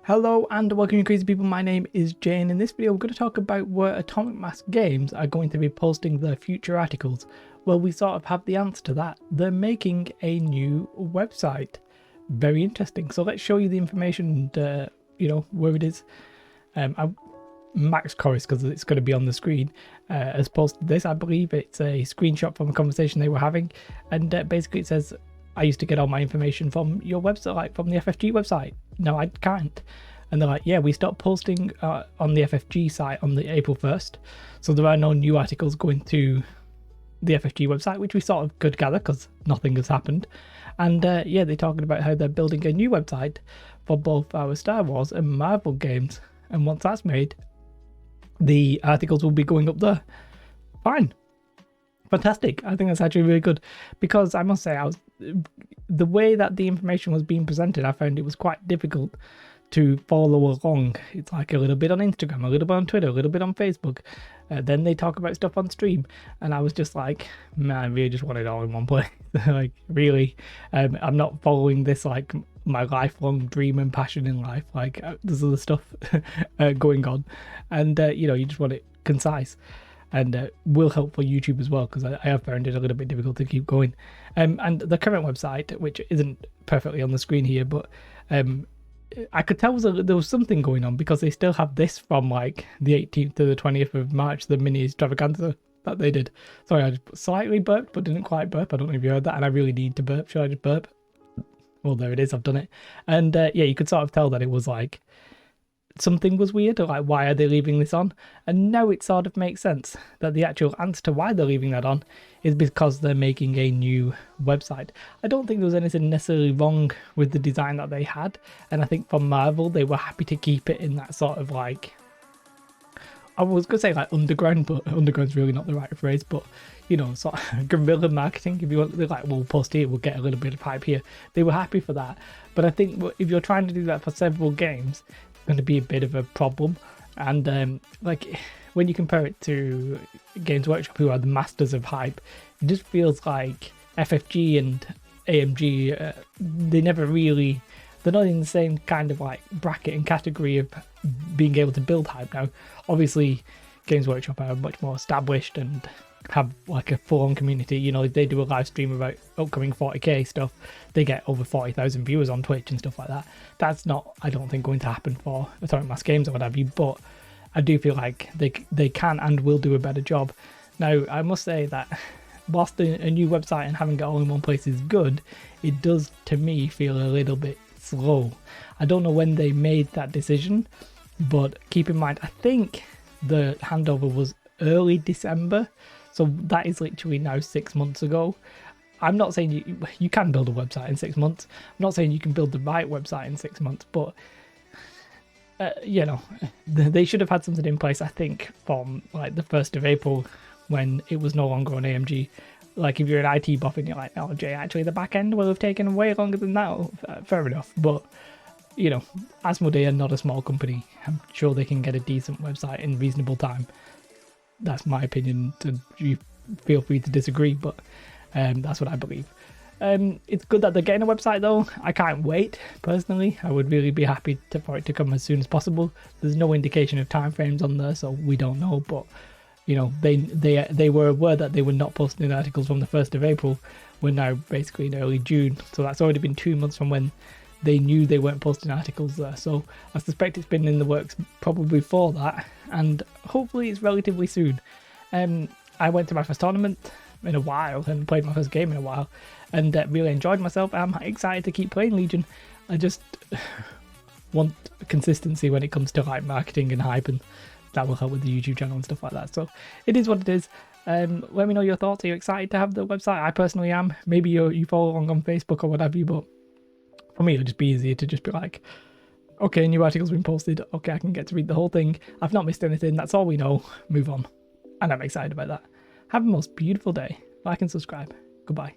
Hello and welcome you crazy people, my name is Jane. In this video we're going to talk about where Atomic Mass Games are going to be posting their future articles. Well, we sort of have the answer to that. They're making a new website. Very interesting. So let's show you the information and where it is. Max Chorus, because it's going to be on the screen, has posted this. I believe it's a screenshot from a conversation they were having, and basically it says, I used to get all my information from your website, like from the FFG website. No, I can't. And they're like, yeah, we stopped posting on the FFG site on the April 1st. So there are no new articles going to the FFG website, which we sort of could gather because nothing has happened. And yeah, they're talking about how they're building a new website for both our Star Wars and Marvel games. And once that's made, the articles will be going up there. Fine. Fantastic. I think that's actually really good, because I must say, the way that the information was being presented, I found it was quite difficult to follow along. It's like a little bit on Instagram, a little bit on Twitter, a little bit on Facebook. Then they talk about stuff on stream, and I was just like, man, I really just want it all in one place. Like, really, I'm not following this like my lifelong dream and passion in life. Like, there's other stuff going on, and you just want it concise. And will help for YouTube as well, because I have found it a little bit difficult to keep going. And the current website, which isn't perfectly on the screen here, but I could tell there was something going on, because they still have this from like the 18th to the 20th of March, the mini extravaganza that they did. Sorry, I just slightly burped, but didn't quite burp. I don't know if you heard that, and I really need to burp. Should I just burp? Well, there it is. I've done it. And yeah, you could sort of tell that it was like, something was weird, or like, why are they leaving this on? And now it sort of makes sense that the actual answer to why they're leaving that on is because they're making a new website. I don't think there was anything necessarily wrong with the design that they had, and I think for Marvel they were happy to keep it in that sort of like, I was gonna say like underground, but underground's really not the right phrase, but sort of guerrilla marketing. If you want, they're like, we'll post here, we'll get a little bit of hype here. They were happy for that, but I think if you're trying to do that for several games, going to be a bit of a problem. And like, when you compare it to Games Workshop, who are the masters of hype, it just feels like FFG and AMG, they're not in the same kind of like bracket and category of being able to build hype. Now obviously Games Workshop are much more established and have like a full-on community. If they do a live stream about upcoming 40k stuff, they get over 40,000 viewers on Twitch and stuff like that. That's not, I don't think, going to happen for Atomic Mass Games or what have you, but I do feel like they can and will do a better job. Now, I must say that whilst a new website and having it all in one place is good, it does, to me, feel a little bit slow. I don't know when they made that decision, but keep in mind, I think the handover was early December. So that is literally now 6 months ago. I'm not saying you can build a website in 6 months. I'm not saying you can build the right website in 6 months, but they should have had something in place, I think, from like the 1st of April, when it was no longer on AMG. Like, if you're an IT buff and you're like, oh, Jay, actually the back end will have taken way longer than that. Fair enough. But, Asmodee are not a small company. I'm sure they can get a decent website in reasonable time. That's my opinion, so you feel free to disagree, but that's what I believe. It's good that they're getting a website though. I can't wait, personally. I would really be happy for it to come as soon as possible. There's no indication of timeframes on there, so we don't know, but they were aware that they were not posting articles from the 1st of April. We're now basically in early June, so that's already been 2 months from when they knew they weren't posting articles there. So I suspect it's been in the works probably for that, and hopefully it's relatively soon. I went to my first tournament in a while and played my first game in a while, and really enjoyed myself. I'm excited to keep playing Legion. I just want consistency when it comes to like marketing and hype, and that will help with the YouTube channel and stuff like that. So it is what it is. Let me know your thoughts. Are you excited to have the website? I personally am. Maybe you follow along on Facebook or what have you, but for me, it'll just be easier to just be like, okay, new article's been posted. Okay, I can get to read the whole thing. I've not missed anything. That's all we know. Move on. And I'm excited about that. Have a most beautiful day. Like and subscribe. Goodbye.